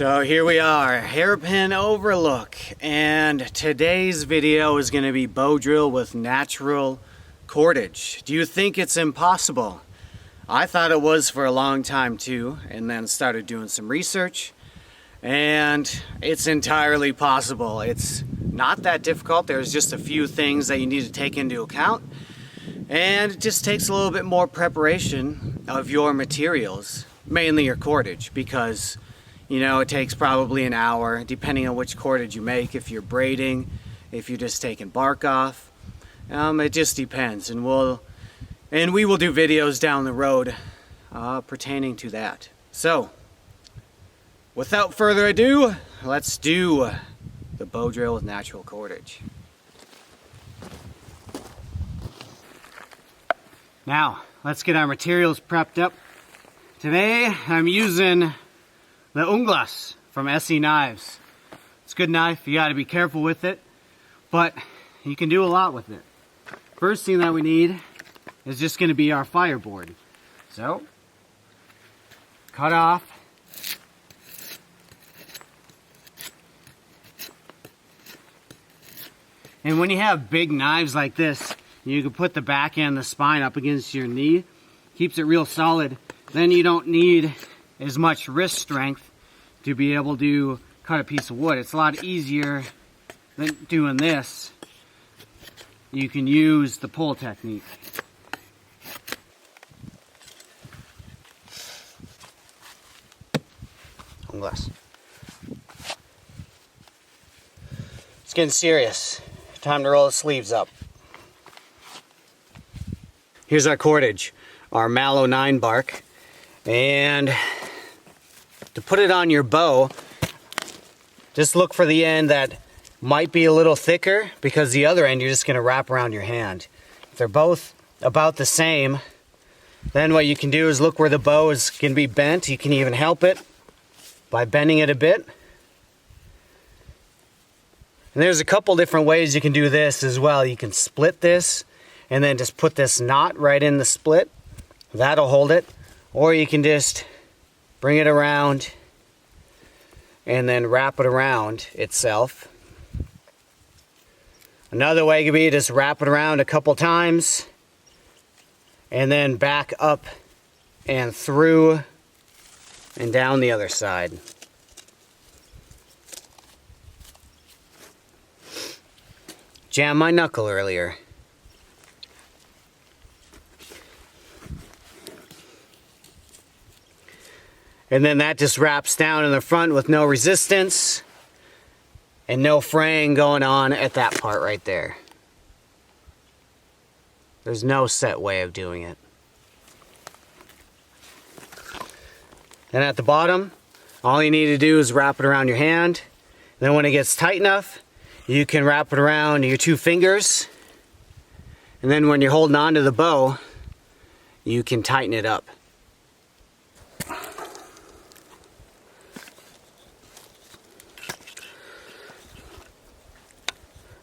So here we are, hairpin overlook, and today's video is going to be bow drill with natural cordage. Do you think it's impossible? I thought it was for a long time too, and then started doing some research, and it's entirely possible. It's not that difficult. There's just a few things that you need to take into account, and it just takes a little bit more preparation of your materials, mainly your cordage, because you know, it takes probably an hour, depending on which cordage you make, if you're braiding, if you're just taking bark off. It just depends, and we will do videos down the road pertaining to that. So, without further ado, let's do the bow drill with natural cordage. Now, let's get our materials prepped up. Today, I'm using the Junglas from ESEE knives. It's a good knife, you gotta be careful with it, but you can do a lot with it. First thing that we need is just gonna be our fireboard. So, cut off and when you have big knives like this, you can put the back end of the spine up against your knee, keeps it real solid. Then you don't need as much wrist strength to be able to cut a piece of wood. It's a lot easier than doing this. You can use the pull technique. Junglas. It's getting serious. Time to roll the sleeves up. Here's our cordage, our Mallow Ninebark, and to put it on your bow, just look for the end that might be a little thicker, because the other end you're just going to wrap around your hand. If they're both about the same, then what you can do is look where the bow can be bent. You can even help it by bending it a bit. And there's a couple different ways you can do this as well. You can split this and then just put this knot right in the split. That'll hold it. Or you can just bring it around and then wrap it around itself. Another way could be just wrap it around a couple times and then back up and through and down the other side. Jammed my knuckle earlier. And then that just wraps down in the front with no resistance and no fraying going on at that part right there. There's no set way of doing it. Then at the bottom, all you need to do is wrap it around your hand. Then when it gets tight enough, you can wrap it around your two fingers. And then when you're holding on to the bow, you can tighten it up.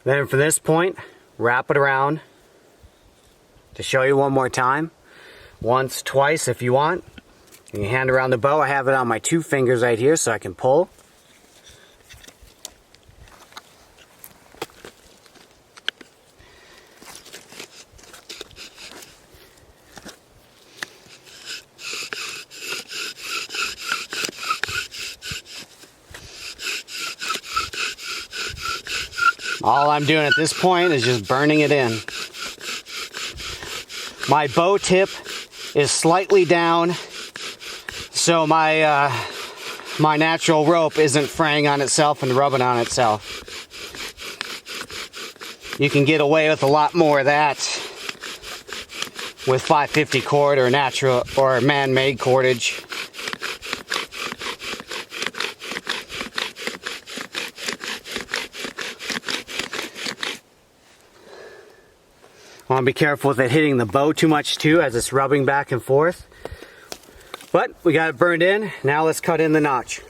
Then for this point, wrap it around. To show you one more time, once, twice if you want. And you hand around the bow. I have it on my two fingers right here so I can pull. All I'm doing at this point is just burning it in. My bow tip is slightly down, so my natural rope isn't fraying on itself and rubbing on itself. You can get away with a lot more of that with 550 cord or natural or man-made cordage. I want to be careful with it hitting the bow too much too, as it's rubbing back and forth. But we got it burned in. Now let's cut in the notch.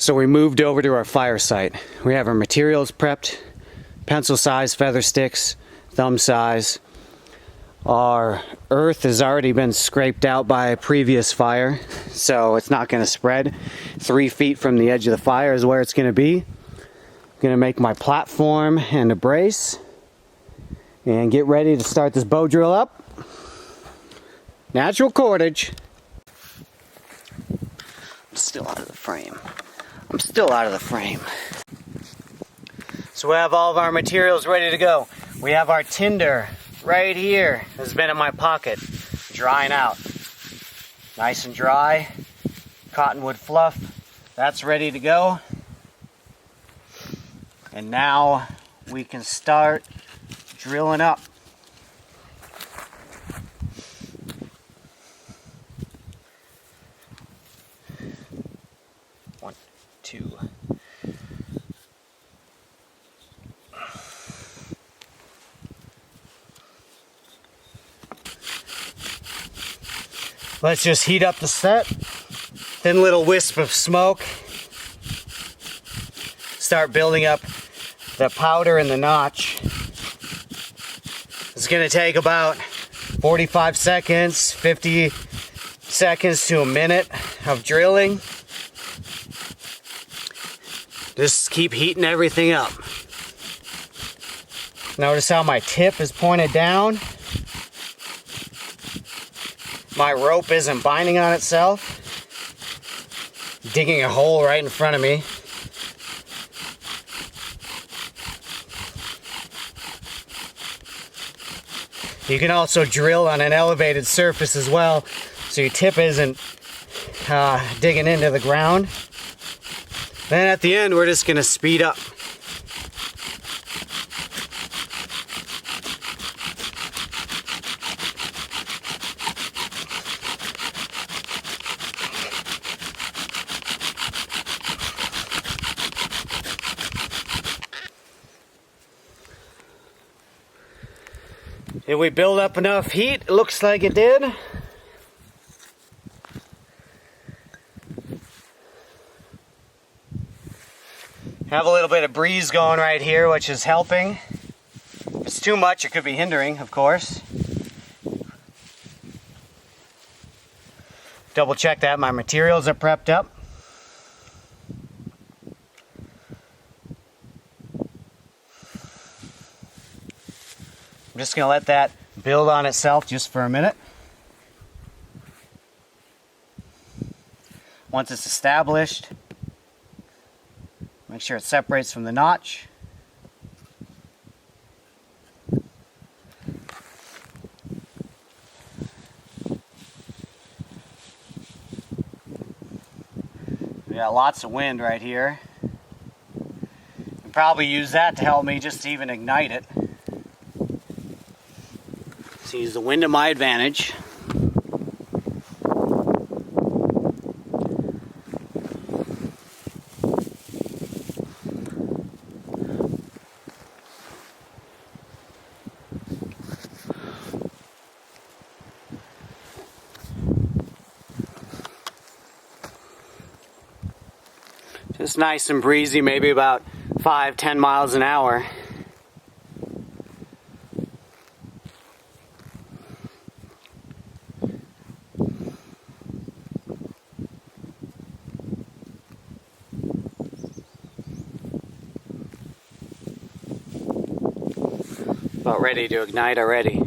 So we moved over to our fire site. We have our materials prepped, pencil size feather sticks, thumb size. Our earth has already been scraped out by a previous fire, so it's not going to spread. 3 feet from the edge of the fire is where it's going to be. I'm going to make my platform and a brace and get ready to start this bow drill up. Natural cordage. I'm still out of the frame. So we have all of our materials ready to go. We have our tinder right here. It's been in my pocket, drying out. Nice and dry. Cottonwood fluff. That's ready to go. And now we can start drilling up. One, two. Let's just heat up the set. Thin little wisp of smoke. Start building up the powder in the notch. It's gonna take about 45 seconds, 50 seconds to a minute of drilling. Just keep heating everything up. Notice how my tip is pointed down. My rope isn't binding on itself. Digging a hole right in front of me. You can also drill on an elevated surface as well, so your tip isn't digging into the ground. Then at the end, we're just gonna speed up. Did we build up enough heat? It looks like it did. Have a little bit of breeze going right here, which is helping. If it's too much, it could be hindering, of course. Double check that my materials are prepped up. I'm just going to let that build on itself just for a minute. Once it's established, make sure it separates from the notch. We got lots of wind right here. I'll probably use that to help me just to even ignite it. So use the wind to my advantage. Just nice and breezy, maybe about 5-10 miles an hour. About ready to ignite already.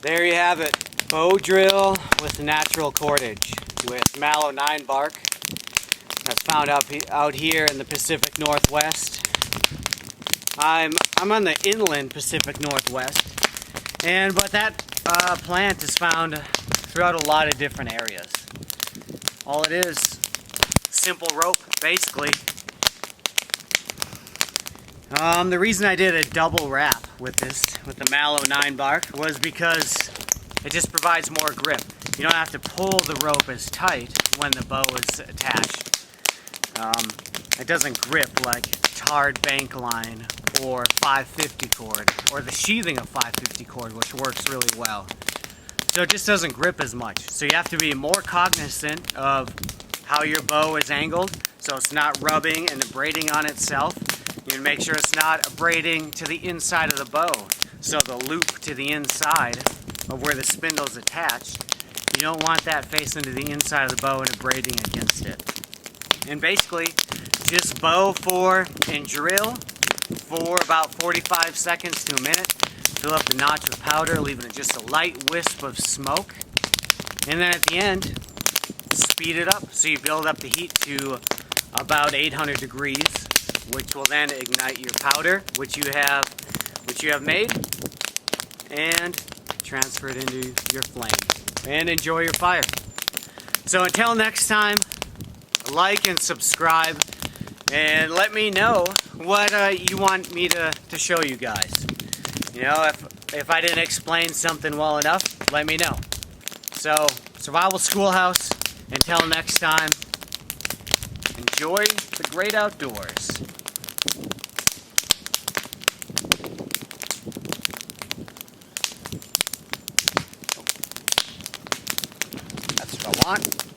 There you have it. Bow drill with natural cordage with Mallow Ninebark. That's found out here in the Pacific Northwest. I'm on the inland Pacific Northwest, but that plant is found throughout a lot of different areas. All it is, simple rope, basically. The reason I did a double wrap with the Mallow Ninebark, was because it just provides more grip. You don't have to pull the rope as tight when the bow is attached. It doesn't grip like tarred bank line or 550 cord, or the sheathing of 550 cord, which works really well. So it just doesn't grip as much. So you have to be more cognizant of how your bow is angled, so it's not rubbing and abrading on itself. You can make sure it's not abrading to the inside of the bow, so the loop to the inside of where the spindle is attached, you don't want that facing to the inside of the bow and abrading against it. And basically, just bow for and drill for about 45 seconds to a minute. Fill up the notch with powder, leaving it just a light wisp of smoke. And then at the end, speed it up so you build up the heat to about 800 degrees, which will then ignite your powder, which you have made, and transfer it into your flame. And enjoy your fire. So until next time, like and subscribe, and let me know what you want me to show you guys. You know, if I didn't explain something well enough, let me know. So, Survival Schoolhouse, until next time, enjoy the great outdoors. That's what I want.